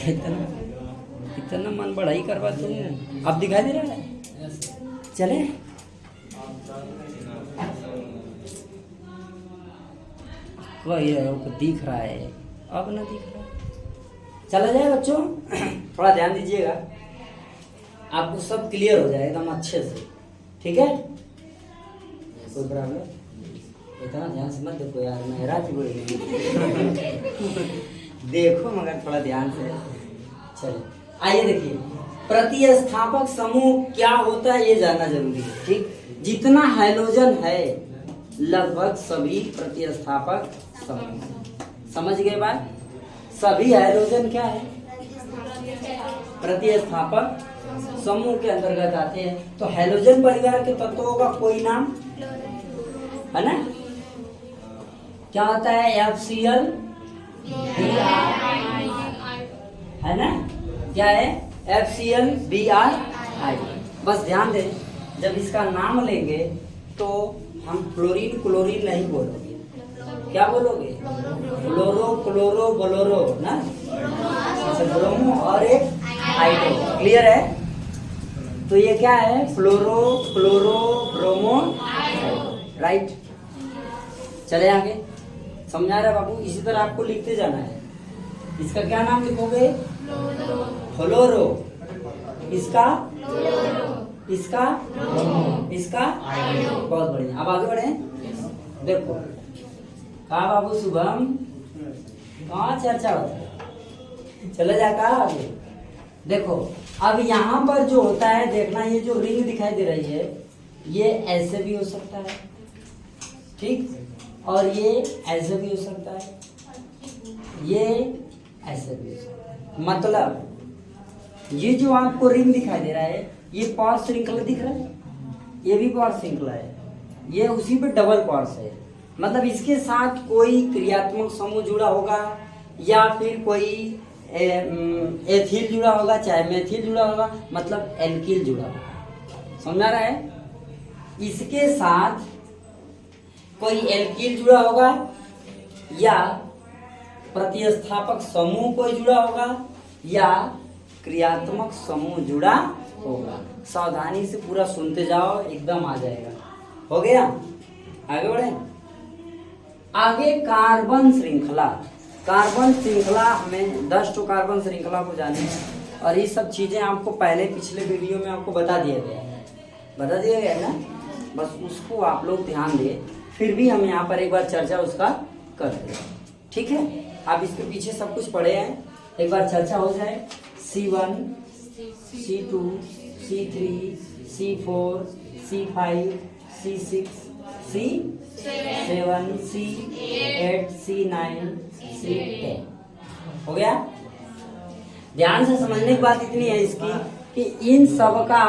इतना इतना मन बढ़ाई करवा तुम। अब दिखाई दे रहा है? चले वही दिख रहा है, अब ना दिख रहा। चला जाए बच्चों, थोड़ा ध्यान दीजिएगा, आपको सब क्लियर हो जाए एकदम अच्छे से, ठीक है? कोई प्रॉब्लम? इतना ध्यान से मत देखो यार, मैं हैरान बोल रही देखो मगर थोड़ा ध्यान से। चलो आइए देखिए, प्रतिस्थापक समूह क्या होता है ये जानना जरूरी है, ठीक? जितना हाइड्रोजन है लगभग सभी प्रतिस्थापक समूह। समझ गए बात? सभी हाइड्रोजन क्या है? प्रतिस्थापक समूह के अंतर्गत आते हैं। तो हाइड्रोजन परिवार के तत्वों का कोई नाम है ना? क्या होता है? FCl है ना? क्या है? FCl Br। बस ध्यान दें, जब इसका नाम लेंगे तो हम फ्लोरीन क्लोरीन नहीं बोलोगे, क्या बोलोगे? फ्लोरो क्लोरो बोलोरो ना, ब्रोमो और एक हाइड्रो। क्लियर है? तो ये क्या है? Fluoro chloro bromo, right? चले आगे, समझा रहे बाबू? इसी तरह आपको लिखते जाना है। इसका क्या नाम लिखोगे? फ्लोरो। इसका इसका इसका बहुत बढ़िया। अब आगे बढ़े, देखो कहा बाबू शुभम, कहाँ चर्चा होता है? चले जा कहा आगे। देखो अब यहाँ पर जो होता है, देखना, ये जो रिंग दिखाई दे रही है ये ऐसे भी हो सकता है, ठीक? और ये ऐसे भी हो सकता है, ये ऐसे भी हो सकता है। मतलब ये जो आपको रिंग दिखाई दे रहा है, ये पावर श्रृंखला दिख रहा है, ये भी पावर श्रृंखला है, ये उसी पे डबल पार्स है। मतलब इसके साथ कोई क्रियात्मक समूह जुड़ा होगा या फिर कोई एथिल जुड़ा होगा, चाहे मेथिल जुड़ा होगा, मतलब एल्किल जुड़ा होगा। समझा रहा है? इसके साथ कोई एल्किल जुड़ा होगा या प्रतिस्थापक समूह कोई जुड़ा होगा या क्रियात्मक समूह जुड़ा होगा। सावधानी से पूरा सुनते जाओ, एकदम आ जाएगा। हो गया? आगे बढ़े। आगे कार्बन श्रृंखला। कार्बन श्रृंखला में 10 कार्बन श्रृंखला को जाने, और ये सब चीजें आपको पहले पिछले वीडियो में आपको बता दिया गया है, बता दिया गया है ना? बस उसको आप लोग ध्यान दें, फिर भी हम यहाँ पर एक बार चर्चा उसका करते हैं, ठीक है? आप इसके पीछे सब कुछ पढ़े हैं, एक बार चर्चा हो जाए। C1, C2, C3, C4, C5, C6, C7, C8, C9, C10। हो गया? ध्यान से समझने की बात इतनी है इसकी कि इन सब का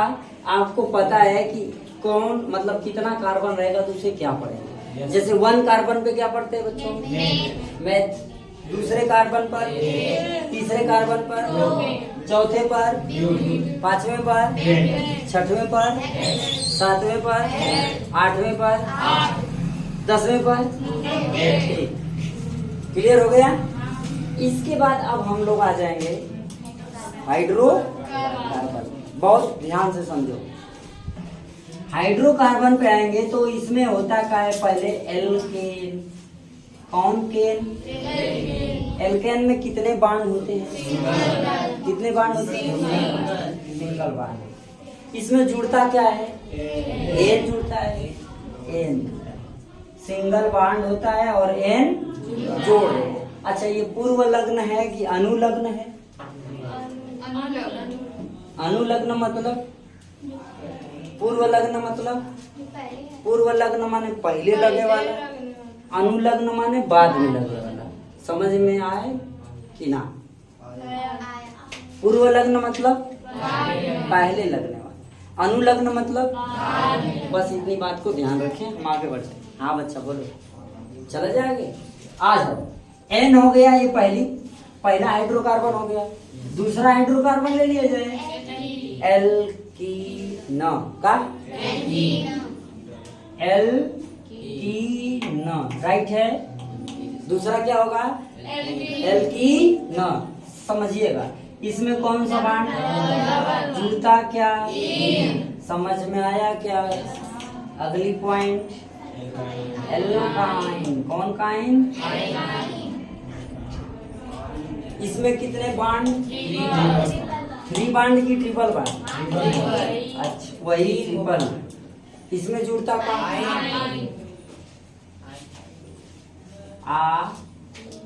आपको पता है कि कौन, मतलब कितना कार्बन रहेगा तो उसे क्या पढ़ेंगे। जैसे 1 कार्बन पे क्या पढ़ते हैं बच्चों? मैथ। दूसरे कार्बन पर, तीसरे कार्बन पर, चौथे पर, 5वें पर, 6वें पर, 7वें पर, 8वें पर, 10वें पर। क्लियर हो गया? इसके बाद अब हम लोग आ जाएंगे हाइड्रोकार्बन। बहुत ध्यान से समझो, हाइड्रोकार्बन पे आएंगे तो इसमें होता क्या है? पहले एल्केन। कौन केन? एल्केन में कितने बांड होते हैं? कितने बांड होते हैं? Single bond. इसमें जुड़ता क्या है? एन जुड़ता है, एन सिंगल बांड होता है और एन जोड़ है। अच्छा, ये पूर्व लग्न है कि अनुलग्न है? अनुलग्न मतलब, पूर्व लग्न मतलब, पूर्व लग्न माने पहले लगे वाला, अनुलग्न माने बाद में लगने वाला। समझ में आए कि ना? पूर्व लग्न मतलब पहले लगने वाला, अनुलग्न मतलब, बस इतनी बात को ध्यान रखें, हम आगे बढ़ते हैं। हाँ बच्चा बोलो, चला जाएंगे। आ जाओ, एन हो गया, ये पहला हाइड्रोकार्बन हो गया। दूसरा हाइड्रोकार्बन ले लिया जाए, एल्कीन का, एल्कीन, राइट है। दूसरा क्या होगा? एल्कीन। समझिएगा, इसमें कौन सा बाण जुड़ता क्या, समझ में आया क्या। अगली पॉइंट एल्काइन, कौन काइन, इसमें कितने बाण, 3 बाण की ट्रिपल बाण, अच्छा वही ट्रिपल, इसमें जुड़ता कौन, आ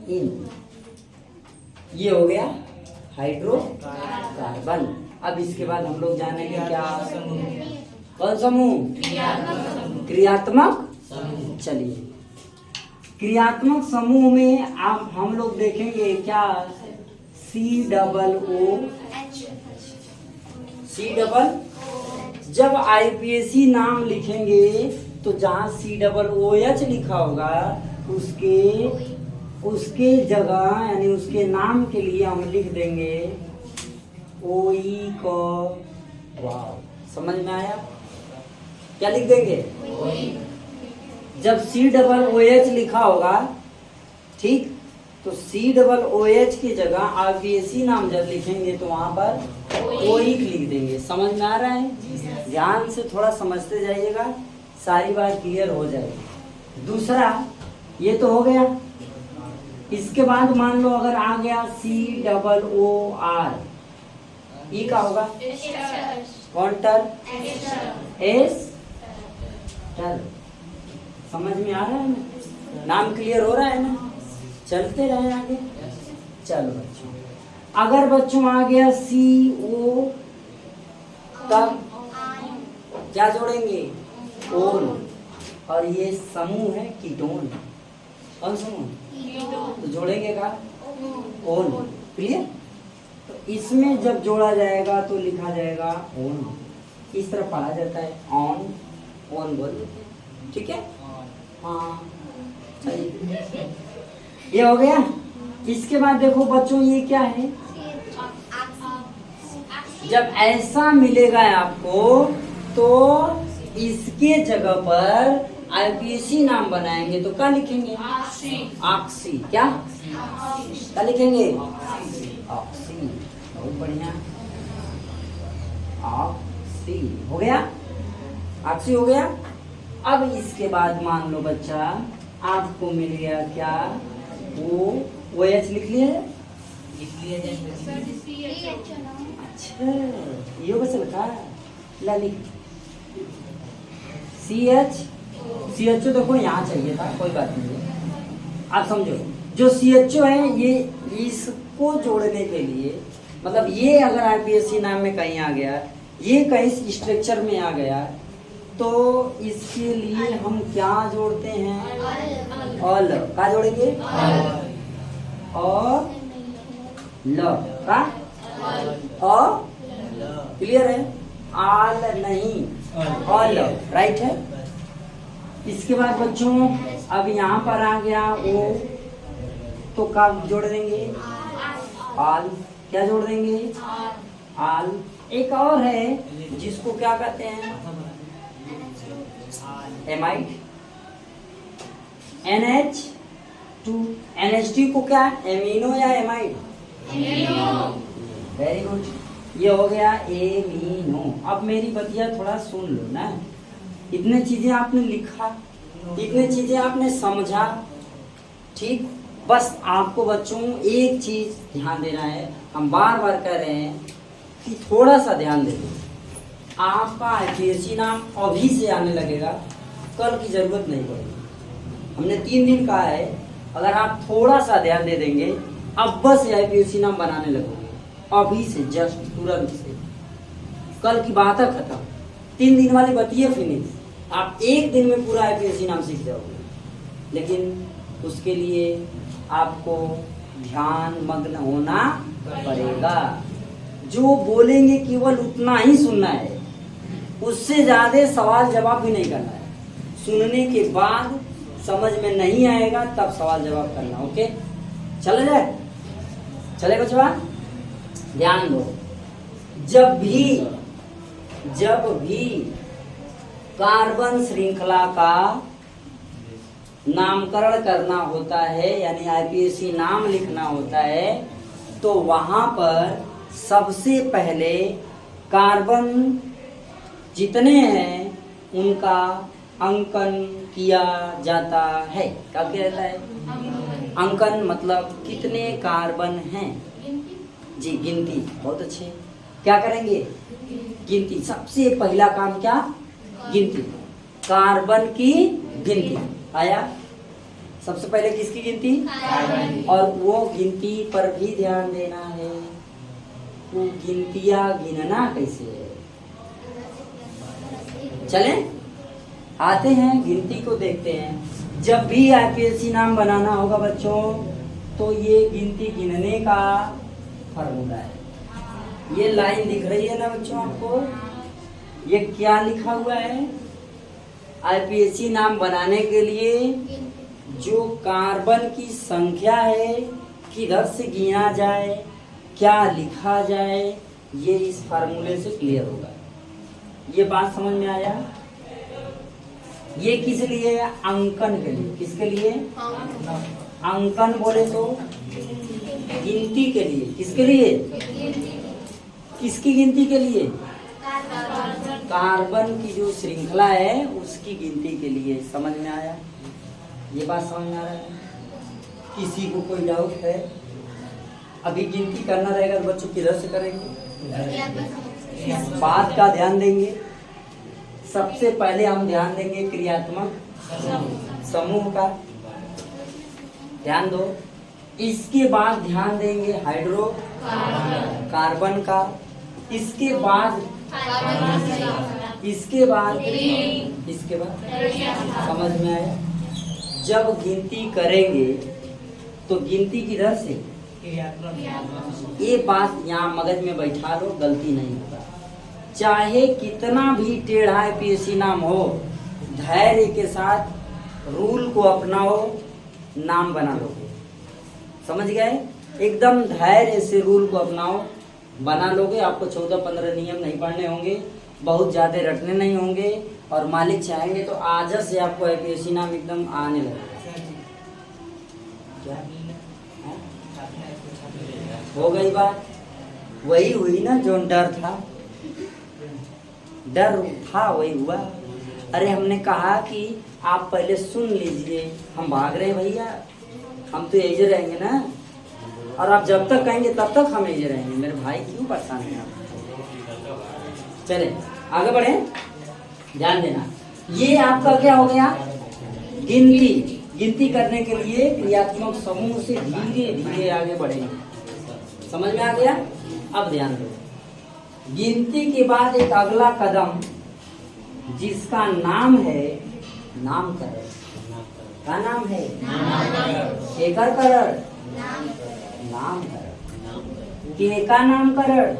इन, ये हो गया हाइड्रोकार्बन। अब इसके बाद हम लोग जानेंगे क्या, कौन समूह, क्रियात्मक। चलिए क्रियात्मक समूह में आप हम लोग देखेंगे क्या, COO। जब आईपीएसी नाम लिखेंगे तो जहाँ COOH लिखा होगा उसके जगह यानी उसके नाम के लिए हम लिख देंगे OE को। वाव, समझ में आया, क्या लिख देंगे, जब COOH लिखा होगा, ठीक, तो COOH की जगह आईपीएसी नाम जब लिखेंगे तो वहां पर OE लिख देंगे। समझ में आ रहा है, ध्यान से थोड़ा समझते जाइएगा, सारी बात क्लियर हो जाएगी। दूसरा ये तो हो गया, इसके बाद मान लो अगर आ गया COOR, ई का होगा कॉन्टर, एस्टर। समझ में आ रहा है ना, नाम क्लियर हो रहा है ना, चलते रहे आगे। चलो बच्चों, अगर बच्चों आ गया CO, तब क्या जोड़ेंगे, ओन, और ये समूह है कीटोन, कौन समूह, तो जोड़ेंगे का ओन, क्लियर। तो इसमें जब जोड़ा जाएगा तो लिखा जाएगा ओन, इस तरह पढ़ा जाता है, ऑन ओन बोल देते हैं, ठीक है। हाँ चलिए, ये हो गया। इसके बाद देखो बच्चों, ये क्या है, जब ऐसा मिलेगा आपको तो इसके जगह पर आईपीएसी नाम बनाएंगे तो क्या लिखेंगे, ऑक्सी, क्या लिखेंगे, ऑक्सी। बहुत बढ़िया, ऑक्सी हो गया, ऑक्सी हो गया। अब इसके बाद मान लो बच्चा आपको मिल गया क्या, OH लिख लिया, अच्छा ये बस लिखा ला, लिख CHO देखो यहाँ चाहिए था, कोई बात नहीं है, आप समझो। जो CHO है ये इसको जोड़ने के लिए, मतलब ये अगर आईपीएसी नाम में कहीं आ गया, ये कहीं स्ट्रक्चर में आ गया, तो इसके लिए हम क्या जोड़ते हैं, ऑल, क्या जोड़ेंगे, और ल का, और क्लियर है, आल नहीं, ऑल, राइट है। इसके बाद बच्चों अब यहाँ पर आ गया ओ, तो क्या जोड़ देंगे, आल, क्या जोड़ देंगे, आल। एक और है जिसको क्या कहते हैं, एमाइड, NH2, NH2 को क्या, एमिनो या एमाइड, वेरी गुड, ये हो गया एमिनो। अब मेरी बतिया थोड़ा सुन लो ना, इतने चीजें आपने लिखा, इतने चीजें आपने समझा, ठीक, बस आपको बच्चों एक चीज ध्यान देना है, हम बार बार कह रहे हैं कि थोड़ा सा ध्यान दे दो। आपका आईपीएसी नाम अभी से आने लगेगा, कल की जरूरत नहीं पड़ेगी। हमने 3 दिन कहा है, अगर आप थोड़ा सा ध्यान दे देंगे, अब बस आईपीएसी नाम बनाने लगोगे अभी से, जस्ट तुरंत से, कल की बात है खत्म, 3 दिन वाली बतिए फिनिश। आप 1 दिन में पूरा आईपीएसी नाम सीख जाओगे, लेकिन उसके लिए आपको ध्यान मग्न होना पड़ेगा। जो बोलेंगे केवल उतना ही सुनना है, उससे ज्यादा सवाल जवाब भी नहीं करना है। सुनने के बाद समझ में नहीं आएगा तब सवाल जवाब करना, ओके, चल जाए, चले बच्चा, ध्यान दो। जब भी कार्बन श्रृंखला का नामकरण करना होता है, यानी आईपीएसी नाम लिखना होता है, तो वहां पर सबसे पहले कार्बन जितने हैं उनका अंकन किया जाता है। क्या किया जाता है? अंकन मतलब कितने कार्बन हैं जी, गिनती। बहुत अच्छे। क्या करेंगे? गिनती। सबसे पहला काम क्या? गिनती। कार्बन की गिनती। आया? सबसे पहले किसकी गिनती? और वो गिनती पर भी ध्यान देना है। वो गिनतियां गिनना कैसे है? चले आते हैं गिनती को देखते हैं। जब भी आईपीएससी नाम बनाना होगा बच्चों, तो ये गिनती गिनने का फॉर्मूला है। ये लाइन दिख रही है ना बच्चों आपको? ये क्या लिखा हुआ है? आईपीएससी नाम बनाने के लिए जो कार्बन की संख्या है, किधर से गिना जाए, क्या लिखा जाए, ये इस फार्मूले से क्लियर होगा। ये बात समझ में आया? ये किस लिए है? अंकन के लिए। किसके लिए? अंकन बोले तो गिनती के लिए। किसके लिए? किसकी गिनती के लिए? कार्बन की जो श्रृंखला है उसकी गिनती के लिए। समझ में आया? ये बात समझ में आ रहा है? किसी को कोई डाउट है? अभी गिनती करना रहेगा तो बच्चों किधर से करेंगे? इस बात का ध्यान देंगे। सबसे पहले हम ध्यान देंगे क्रियात्मक समूह का, ध्यान दो। इसके बाद ध्यान देंगे हाइड्रो कार्बन का। इसके बाद इसके बाद समझ में आया? जब गिनती करेंगे तो गिनती किधर से? ये बात यहाँ मगज में बैठा लो, गलती नहीं होगा। चाहे कितना भी टेढ़ा आईपीएससी नाम हो, धैर्य के साथ रूल को अपनाओ, नाम बना लोगे। समझ गए? एकदम धैर्य से रूल को अपनाओ, बना लोगे। आपको 14-15 नियम नहीं पढ़ने होंगे, बहुत ज्यादा रटने नहीं होंगे, और मालिक चाहेंगे तो आज से आपको आईपीएससी नाम एकदम आने लगेगा। क्या हो गई बात? वही हुई ना जो डर था, डर था वही हुआ। अरे हमने कहा कि आप पहले सुन लीजिए, हम भाग रहे भैया, हम तो यही रहेंगे ना, और आप जब तक कहेंगे तब तक हम यही रहेंगे। मेरे भाई क्यों परेशान है आप? चले आगे बढ़े, ध्यान देना। ये आपका क्या हो गया? गिनती। गिनती करने के लिए क्रियात्मक समूह से धीरे धीरे आगे बढ़ेंगे। समझ में आ गया? अब ध्यान दो। गिनती के बाद एक अगला कदम जिसका नाम है नामकरण। क्या नाम है? नामकरण। के का नामकरण?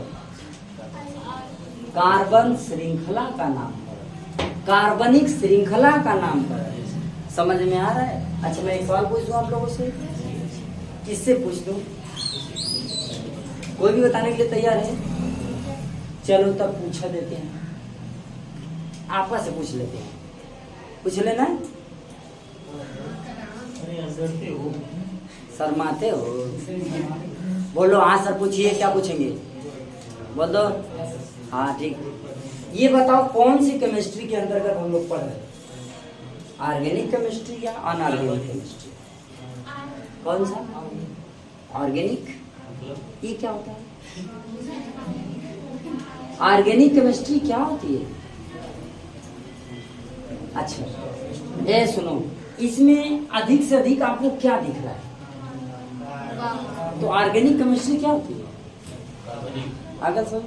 कार्बन श्रृंखला का नामकरण, कार्बनिक श्रृंखला का नामकरण। समझ में आ रहा है? अच्छा, मैं एक सवाल पूछ दूं आप लोगों से, किससे पूछ दूं? कोई भी बताने के लिए तैयार है? चलो तब पूछा देते हैं, आपस से पूछ लेते हैं। पूछ लेना। शर्माते हो? बोलो हाँ सर पूछिए, क्या पूछेंगे? बोल दो। हाँ ठीक। ये बताओ कौन सी केमिस्ट्री के अंतर्गत हम लोग पढ़ रहे हैं? ऑर्गेनिक केमिस्ट्री या अनऑर्गेनिक केमिस्ट्री? कौन सा? ऑर्गेनिक। ये क्या होता है? ऑर्गेनिक केमिस्ट्री क्या होती है? अच्छा ये सुनो, इसमें अधिक से अधिक आपको क्या दिख रहा है? तो ऑर्गेनिक केमिस्ट्री क्या होती है? अगर समझ,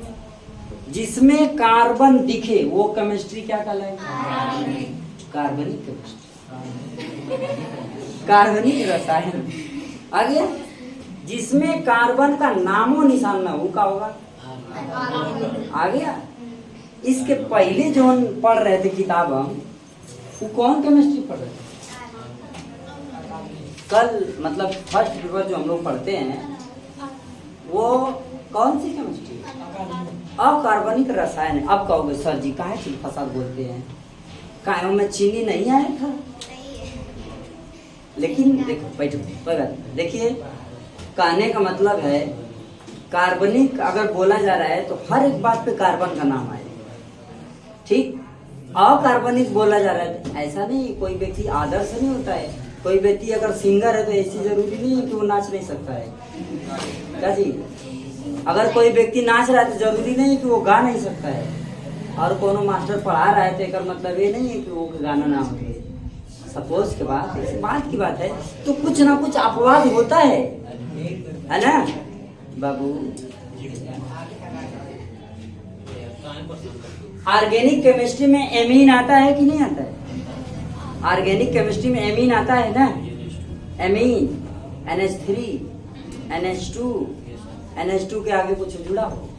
जिसमें कार्बन दिखे वो केमिस्ट्री क्या कहलाएगी? कार्बनिक केमिस्ट्री, कार्बनिक रसायन। आगे, जिसमें कार्बन का नामो निशान ना हो, का होगा? आ गया। इसके पहले जो हम पढ़ रहे थे किताब, हम वो कौन केमिस्ट्री पढ़ रहे थे? कल मतलब फर्स्ट पेपर जो हम लोग पढ़ते हैं वो कौन सी केमिस्ट्री? अकार्बनिक रसायन। अब कहोगे सर जी काहे चीज फसाद बोलते हैं, काहे में चीनी नहीं आया था? लेकिन देखो बैठो, देखिए कहने का मतलब है कार्बनिक अगर बोला जा रहा है तो हर एक बात पे कार्बन का नाम आएगा, ठीक। अकार्बनिक बोला जा रहा है, ऐसा नहीं, कोई व्यक्ति आदर्श नहीं होता है। कोई व्यक्ति अगर सिंगर है तो ऐसी जरूरी नहीं है कि वो नाच नहीं सकता है, क्या जी। अगर कोई व्यक्ति नाच रहा है तो जरूरी नहीं है कि वो गा नहीं सकता है। और कोनो मास्टर पढ़ा रहा है तो एक मतलब ये नहीं है कि वो गाना ना हो। सपोज के बाद इस बात की बात है तो कुछ ना कुछ अपवाद होता है ना बाबू। ऑर्गेनिक केमिस्ट्री में एमीन आता है कि नहीं आता है? ऑर्गेनिक केमिस्ट्री में एमीन आता है ना, एमीन, NH3, NH2, NH2 के आगे कुछ जुड़ा हो,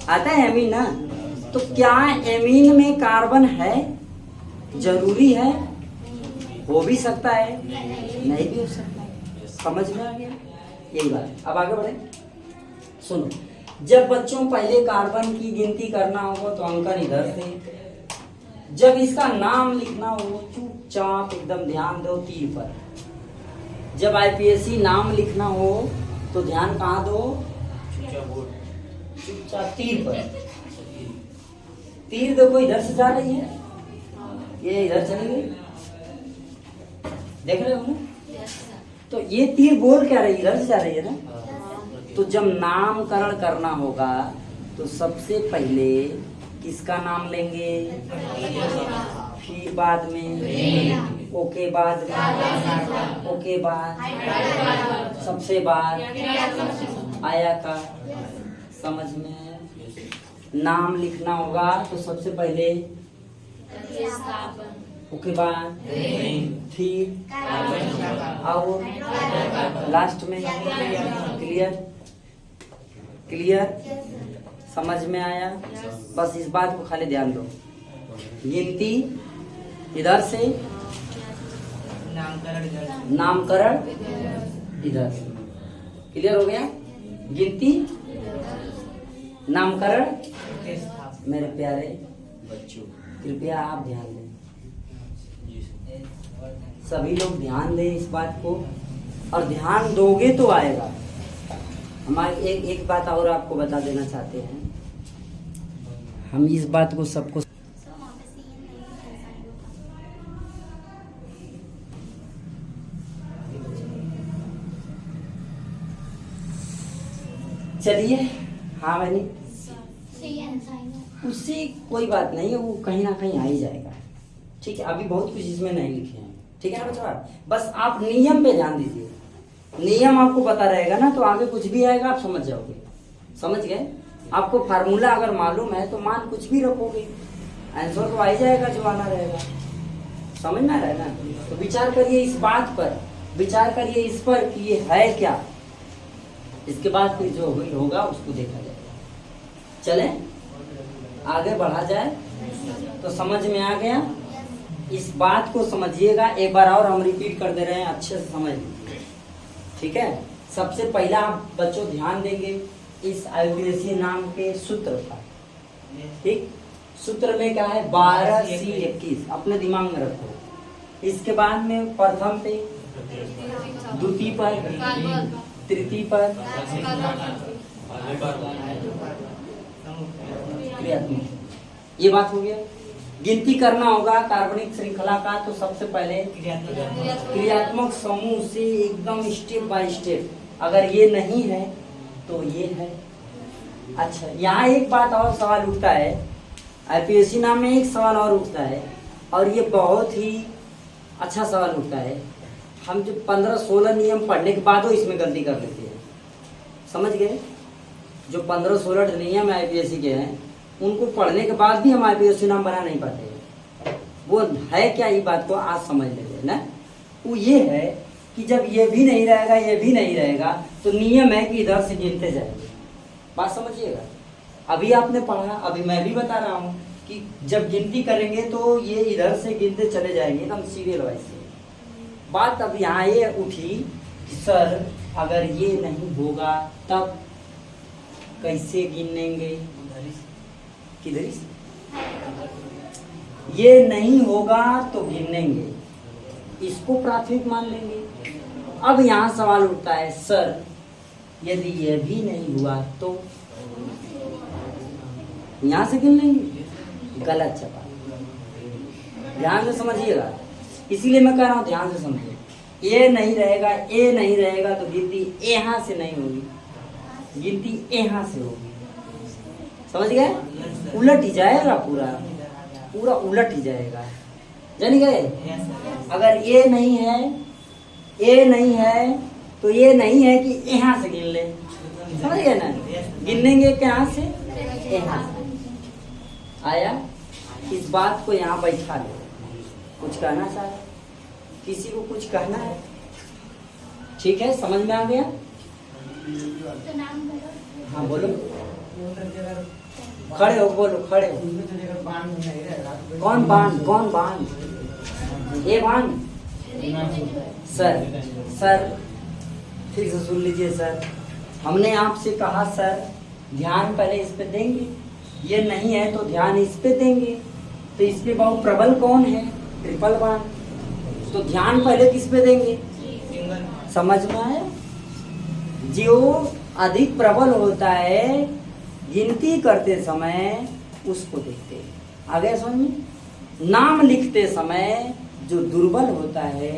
आता है एमीन ना। तो क्या एमीन में कार्बन है? जरूरी है? हो भी सकता है, नहीं भी हो सकता है। समझ में आ गया यही बात। अब आगे बढ़े, सुनो। जब बच्चों पहले कार्बन की गिनती करना होगा तो अंकन इधर से, जब इसका नाम लिखना हो चुपचाप एकदम ध्यान दो तीर पर। जब IPSC नाम लिखना हो तो ध्यान कहाँ दो? चुपचाप तीर पर। तीर देखो इधर से जा रही है, ये इधर चली गई, देख रहे हो ना? तो ये तीर बोल क्या रही है? इधर से जा रही है ना। तो जब नामकरण करना होगा तो सबसे पहले किसका नाम लेंगे? फिर बाद में ओके, बाद में ओके, बाद सबसे बाद आया का। समझ में? नाम लिखना होगा तो सबसे पहले ओके, बाद फिर और लास्ट में क्लियर। क्लियर, समझ में आया? बस इस बात को खाली ध्यान दो। गिनती इधर से, नामकरण इधर से। क्लियर हो गया? गिनती, नामकरण। मेरे प्यारे बच्चों कृपया आप ध्यान दें, सभी लोग ध्यान दें इस बात को, और ध्यान दोगे तो आएगा। हमारी एक बात और आपको बता देना चाहते हैं, हम इस बात को सबको चलिए। हाँ बनी, उससे कोई बात नहीं है, वो कहीं ना कहीं आ ही जाएगा, ठीक है। अभी बहुत कुछ इसमें नहीं लिखे हैं, ठीक है ना बच्चों। बस आप नियम पे ध्यान दीजिए, नियम आपको पता रहेगा ना तो आगे कुछ भी आएगा आप समझ जाओगे। समझ गए? आपको फार्मूला अगर मालूम है तो मान कुछ भी रखोगे, आंसर तो आ ही जाएगा जो आना रहेगा। समझ में आ रहा है ना? तो विचार करिए इस बात पर, विचार करिए इस पर कि ये है क्या। इसके बाद फिर जो होगा उसको देखा जाएगा। चले आगे बढ़ा जाए तो समझ में आ गया? इस बात को समझिएगा, एक बार और हम रिपीट कर दे रहे हैं, अच्छे से समझ लीजिए, ठीक है। सबसे पहला आप बच्चों ध्यान देंगे इस IPSC नाम के सूत्र पर, ठीक। सूत्र में क्या है? 12C21, अपने दिमाग में रखो। इसके बाद में प्रथम पे, द्वितीय पर, तृतीय पर, क्रियात्मक। ये बात हो गया। गिनती करना होगा कार्बनिक श्रृंखला का तो सबसे पहले क्रियात्मक समूह से एकदम स्टेप बाय स्टेप। अगर ये नहीं है तो ये है। अच्छा, यहाँ एक बात और सवाल उठता है, IPSC नाम में एक सवाल और उठता है, और ये बहुत ही अच्छा सवाल उठता है। हम जो 15-16 नियम पढ़ने के बाद इसमें गलती कर लेते हैं। समझ गए? जो 15-16 नियम IPSC के हैं उनको पढ़ने के बाद भी हम IPSC नाम बना नहीं पाते हैं। वो है क्या? ये बात को आज समझ लेते ना। वो ये है कि जब ये भी नहीं रहेगा, ये भी नहीं रहेगा, तो नियम है कि इधर से गिनते जाएंगे। बात समझिएगा। अभी आपने पढ़ा, अभी मैं भी बता रहा हूँ कि जब गिनती करेंगे तो ये इधर से गिनते चले जाएंगे एकदम सीरियल वाइज से। बात अब यहाँ ये उठी कि सर अगर ये नहीं होगा तब कैसे गिनेंगे? किधर ये नहीं होगा तो गिनेंगे, इसको प्राथमिक मान लेंगे। अब यहाँ सवाल उठता है, सर यदि यह भी नहीं हुआ तो यहां से गिन लेंगे, गलत चपा। ध्यान से समझिएगा, इसीलिए मैं कह रहा हूं ध्यान से समझिए। ए नहीं रहेगा, ए नहीं रहेगा तो गिनती यहाँ से नहीं होगी, गिनती यहाँ से होगी। समझ गए? उलट ही जाएगा, पूरा पूरा उलट ही जाएगा। जान गए? अगर ए नहीं है, ए नहीं है तो ये नहीं है कि यहाँ से गिन ले। समझ गए ना? गिनेंगे कहाँ से? यहाँ से। आया? इस बात को यहाँ बैठा लो। कुछ कहना चाहे, किसी को कुछ कहना है? ठीक है, समझ में आ गया? हाँ बोलो, खड़े हो, बोलो खड़े हो। कौन बांध? कौन बांध? ये बांध? सर, सर ठीक से सुन लीजिए सर, हमने आपसे कहा सर ध्यान पहले इस पे देंगे, ये नहीं है तो ध्यान इस पे देंगे। तो इस पे बहु प्रबल कौन है? ट्रिपल बांध। तो ध्यान पहले किस पे देंगे? समझ में आया? जो अधिक प्रबल होता है गिनती करते समय उसको देखते हैं। आगे समझ में? नाम लिखते समय जो दुर्बल होता है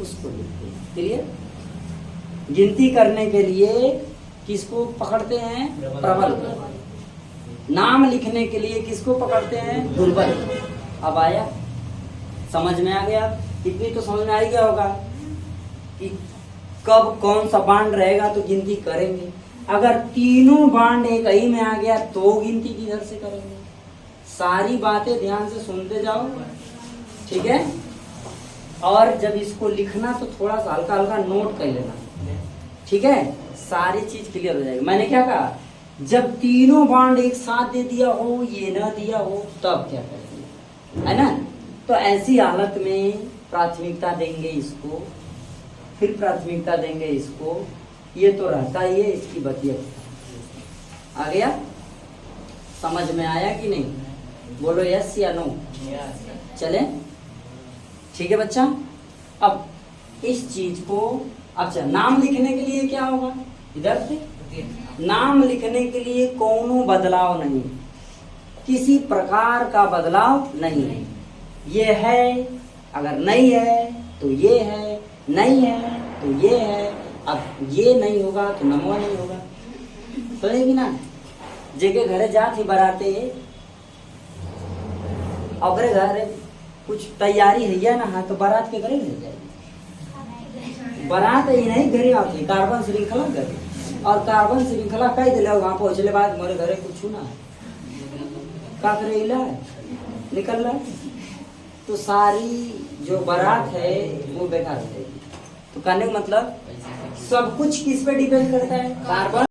उसको देखते हैं। क्लियर? गिनती करने के लिए किसको पकड़ते हैं? प्रबल। नाम लिखने के लिए किसको पकड़ते हैं? दुर्बल। अब आया? समझ में आ गया? इतनी तो समझ में आ ही गया होगा कि कब कौन सा बांड रहेगा तो गिनती करेंगे। अगर तीनों बांड एक ही में आ गया तो गिनती किधर से करेंगे? सारी बातें ध्यान से सुनते जाओ, ठीक है? और जब इसको लिखना तो थोड़ा सा हल्का हल्का नोट कर लेना, ठीक है? सारी चीज क्लियर हो जाएगी। मैंने क्या कहा? जब तीनों बांड एक साथ दे दिया हो, ये ना दिया हो, तब क्या करेंगे, है ना? तो ऐसी हालत में प्राथमिकता देंगे इसको, फिर प्राथमिकता देंगे इसको। ये तो रहता ही है, इसकी बतियत। आ गया? समझ में आया कि नहीं? बोलो यस या नो। चले? ठीक है बच्चा। अब इस चीज को, अच्छा नाम लिखने के लिए क्या होगा? इधर से नाम लिखने के लिए कोनो बदलाव नहीं, किसी प्रकार का बदलाव नहीं है। ये है, अगर नहीं है तो ये है, नहीं है तो ये है। अब ये नहीं होगा तो नमो नहीं होगा। समझेगी ना? जेके घरे जात ही बराते, अपने घर कुछ तैयारी है या ना, हाँ तो बारात के घरे मिल जाएगी। बारात ही नहीं घरे आती, कार्बन श्रृंखला करे, और कार्बन श्रृंखला कह दिले वहां पहुंचले बाद मोरे घरे कुछ ना का करे निकल रहा। तो सारी जो बारात है वो बेकार हो जाएगी। तो कहने का मतलब सब कुछ किस पे डिपेंड करता है? कार्बन